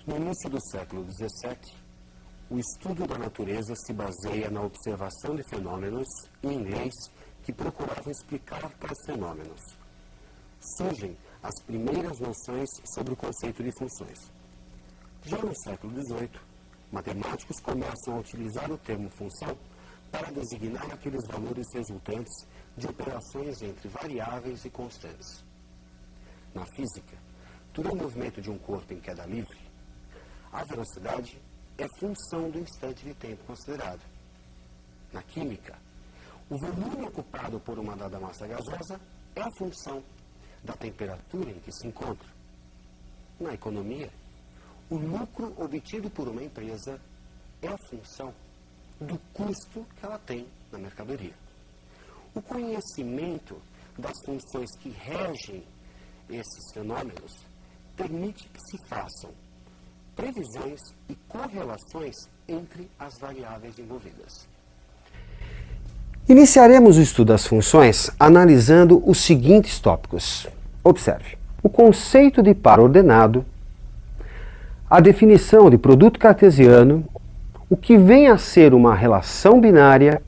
No início do século XVII, o estudo da natureza se baseia na observação de fenômenos, em leis que procuravam explicar tais fenômenos. Surgem as primeiras noções sobre o conceito de funções. Já no século XVIII, matemáticos começam a utilizar o termo função para designar aqueles valores resultantes de operações entre variáveis e constantes. Na física, todo o movimento de um corpo em queda livre, a velocidade é função do instante de tempo considerado. Na química, o volume ocupado por uma dada massa gasosa é a função da temperatura em que se encontra. Na economia, o lucro obtido por uma empresa é a função do custo que ela tem na mercadoria. O conhecimento das funções que regem esses fenômenos permite que se façam previsões e correlações entre as variáveis envolvidas. Iniciaremos o estudo das funções analisando os seguintes tópicos. Observe: o conceito de par ordenado, a definição de produto cartesiano, o que vem a ser uma relação binária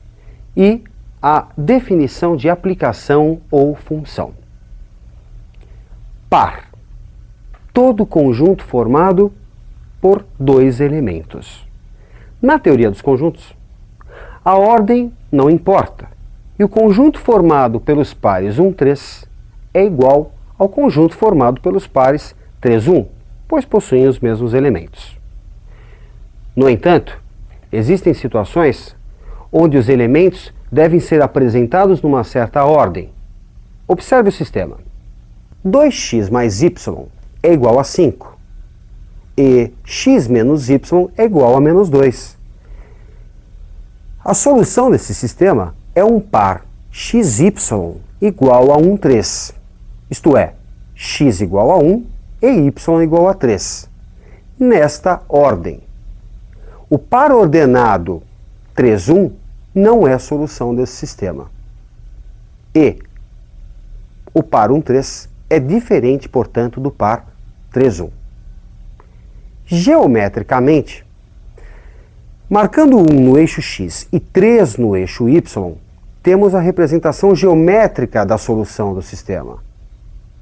e a definição de aplicação ou função. Par: todo conjunto formado por dois elementos. Na teoria dos conjuntos, a ordem não importa, e o conjunto formado pelos pares 1, 3 é igual ao conjunto formado pelos pares 3, 1, pois possuem os mesmos elementos. No entanto, existem situações onde os elementos devem ser apresentados numa certa ordem. Observe o sistema. 2x mais y é igual a 5. E x menos y é igual a menos 2. A solução desse sistema é um par xy igual a 1, 3. Isto é, x igual a 1 e y igual a 3. Nesta ordem. O par ordenado 3, 1 não é a solução desse sistema. E o par 1, 3 é diferente, portanto, do par 3, 1. Geometricamente, marcando 1 no eixo x e 3 no eixo y, temos a representação geométrica da solução do sistema.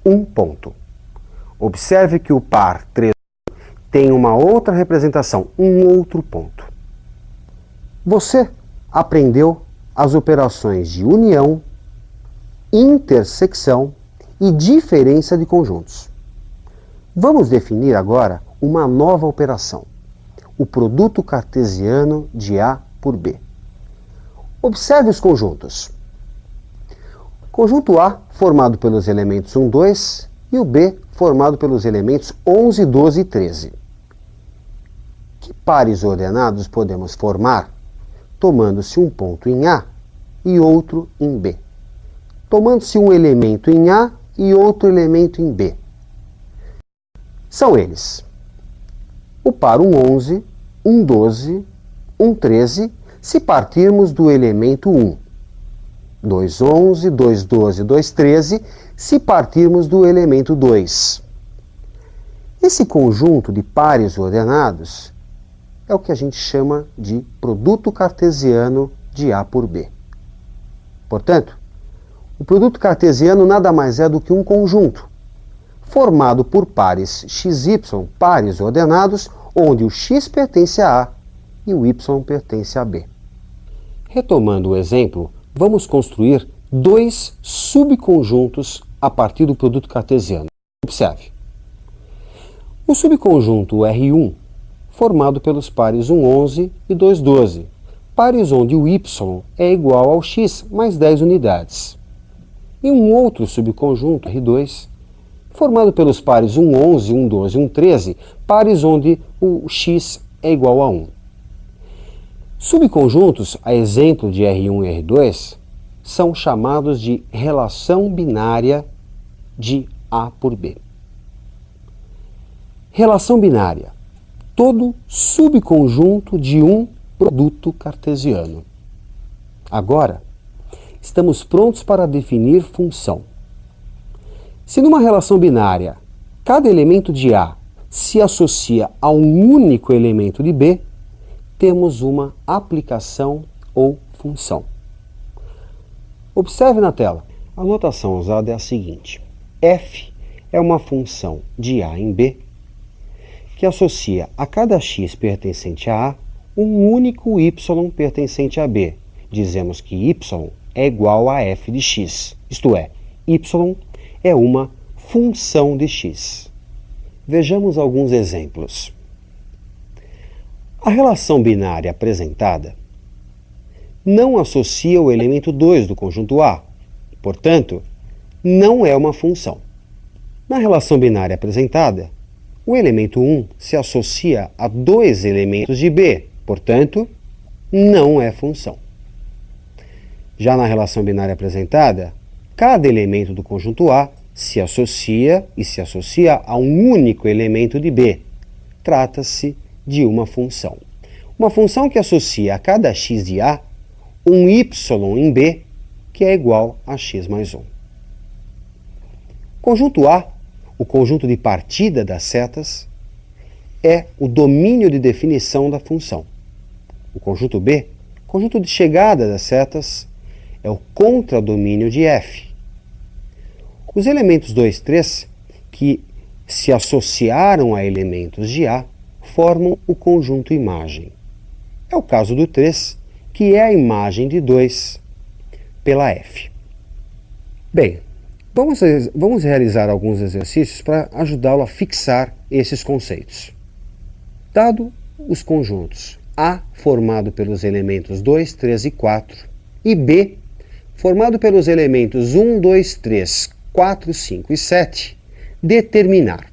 Um ponto. Observe que o par 3 tem uma outra representação, um outro ponto. Você aprendeu as operações de união, intersecção e diferença de conjuntos. Vamos definir agora uma nova operação, o produto cartesiano de A por B. Observe os conjuntos. Conjunto A formado pelos elementos 1, 2 e o B formado pelos elementos 11, 12 e 13. Que pares ordenados podemos formar tomando-se um ponto em A e outro em B? Tomando-se um elemento em A e outro elemento em B. São eles: o par 11, 12, 13, se partirmos do elemento 1. 11, 12, 13, se partirmos do elemento 2. Esse conjunto de pares ordenados é o que a gente chama de produto cartesiano de A por B. Portanto, o produto cartesiano nada mais é do que um conjunto formado por pares xy, pares ordenados, onde o x pertence a A e o y pertence a B. Retomando o exemplo, vamos construir dois subconjuntos a partir do produto cartesiano. Observe. O subconjunto R1, formado pelos pares 11 e 12, pares onde o y é igual ao x mais 10 unidades. E um outro subconjunto, R2, formado pelos pares 11, 12 e 13, pares onde o x é igual a 1. Subconjuntos, a exemplo de R1 e R2, são chamados de relação binária de A por B. Relação binária: todo subconjunto de um produto cartesiano. Agora, estamos prontos para definir função. Se numa relação binária, cada elemento de A se associa a um único elemento de B, temos uma aplicação ou função. Observe na tela. A notação usada é a seguinte: f é uma função de A em B que associa a cada x pertencente a A um único y pertencente a B. Dizemos que y é igual a f de x, isto é, y é uma função de x. Vejamos alguns exemplos. A relação binária apresentada não associa o elemento 2 do conjunto A, portanto, não é uma função. Na relação binária apresentada, o elemento 1 se associa a dois elementos de B, portanto, não é função. Já na relação binária apresentada, cada elemento do conjunto A se associa a um único elemento de B. Trata-se de uma função. Uma função que associa a cada x de A um y em B, que é igual a x mais 1. Conjunto A, o conjunto de partida das setas, é o domínio de definição da função. O conjunto B, conjunto de chegada das setas, é o contradomínio de f. Os elementos 2, 3, que se associaram a elementos de A, formam o conjunto imagem. É o caso do 3, que é a imagem de 2 pela f. Bem, vamos realizar alguns exercícios para ajudá-lo a fixar esses conceitos. Dado os conjuntos A formado pelos elementos 2, 3 e 4 e B formado pelos elementos 1, 2, 3, 4, 5 e 7, determinar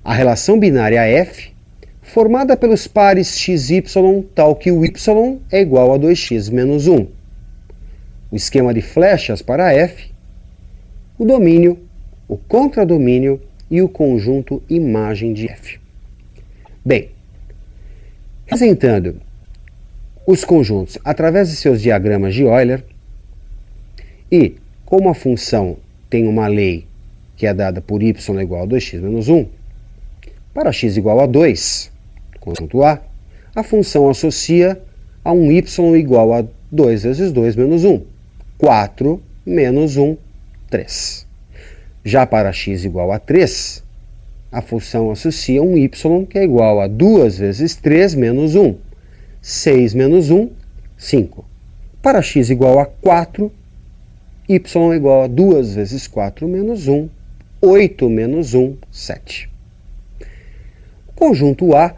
a relação binária f formada pelos pares x e y, tal que o y é igual a 2x menos 1. O esquema de flechas para f, o domínio, o contradomínio e o conjunto imagem de f. Bem, representando os conjuntos através de seus diagramas de Euler, e como a função tem uma lei que é dada por y igual a 2x menos 1, para x igual a 2, conjunto A, a função associa a um y igual a 2 vezes 2 menos 1, 4 menos 1, 3. Já para x igual a 3, a função associa um y que é igual a 2 vezes 3 menos 1, 6 menos 1, 5. Para x igual a 4, y é igual a 2 vezes 4 menos 1, 8 menos 1, 7. O conjunto A,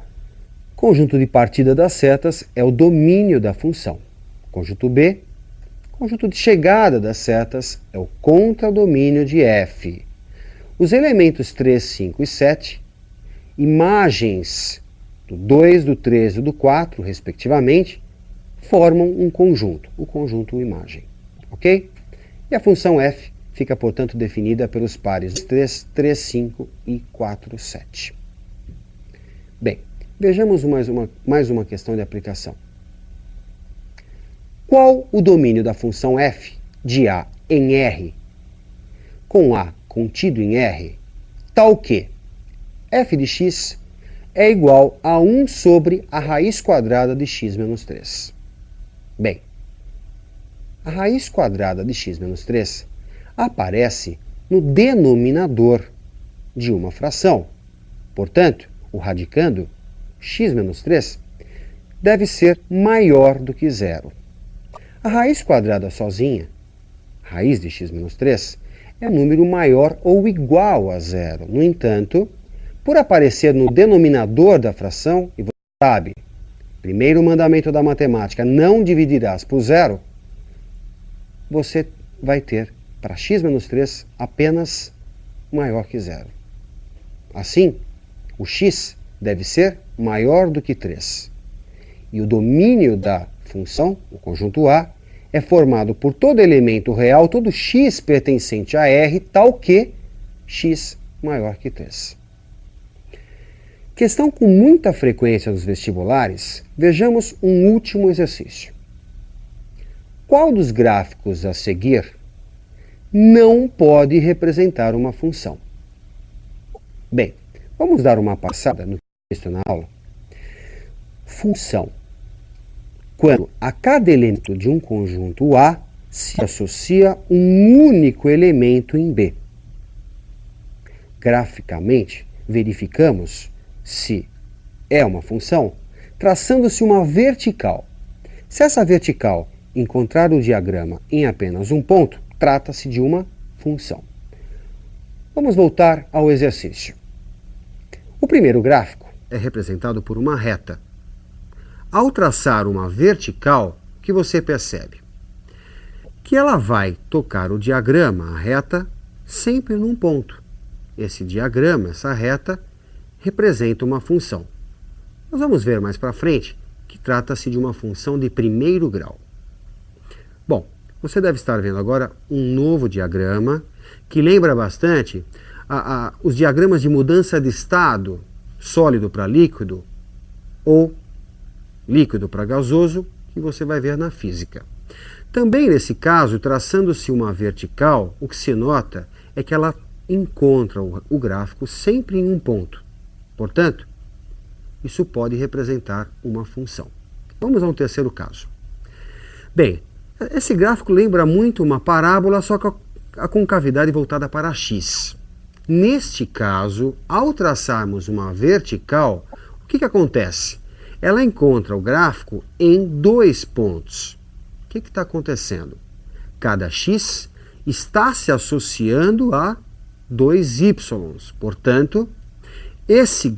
conjunto de partida das setas, é o domínio da função. O conjunto B, conjunto de chegada das setas, é o contradomínio de f. Os elementos 3, 5 e 7, imagens do 2, do 3 e do 4, respectivamente, formam um conjunto, o conjunto imagem. Ok? E a função f fica, portanto, definida pelos pares 3, 3, 5 e 4, 7. Bem, vejamos mais uma questão de aplicação. Qual o domínio da função f de A em R, com A contido em R, tal que f de x é igual a 1 sobre a raiz quadrada de x menos 3? Bem, a raiz quadrada de x menos 3 aparece no denominador de uma fração. Portanto, o radicando, x menos 3, deve ser maior do que zero. A raiz quadrada sozinha, raiz de x menos 3, é um número maior ou igual a zero. No entanto, por aparecer no denominador da fração, e você sabe, primeiro mandamento da matemática, não dividirás por zero, você vai ter, para x menos 3, apenas maior que zero. Assim, o x deve ser maior do que 3. E o domínio da função, o conjunto A, é formado por todo elemento real, todo x pertencente a R, tal que x maior que 3. Questão com muita frequência nos vestibulares, vejamos um último exercício. Qual dos gráficos a seguir não pode representar uma função? Bem, Vamos dar uma passada no texto na aula? Função. Quando a cada elemento de um conjunto A se associa um único elemento em B. Graficamente, verificamos se é uma função traçando-se uma vertical. Se essa vertical encontrar o diagrama em apenas um ponto, trata-se de uma função. Vamos voltar ao exercício. O primeiro gráfico é representado por uma reta. Ao traçar uma vertical, o que você percebe? Que ela vai tocar o diagrama, a reta, sempre num ponto. Esse diagrama, essa reta, representa uma função. Nós vamos ver mais para frente que trata-se de uma função de primeiro grau. Bom, você deve estar vendo agora um novo diagrama que lembra bastante os diagramas de mudança de estado, sólido para líquido ou líquido para gasoso, que você vai ver na física. Também nesse caso, traçando-se uma vertical, o que se nota é que ela encontra o gráfico sempre em um ponto. Portanto, isso pode representar uma função. Vamos a um terceiro caso. Bem, esse gráfico lembra muito uma parábola, só que a concavidade voltada para x. Neste caso, ao traçarmos uma vertical, o que acontece? Ela encontra o gráfico em dois pontos. O que está acontecendo? Cada x está se associando a dois y. Portanto, esse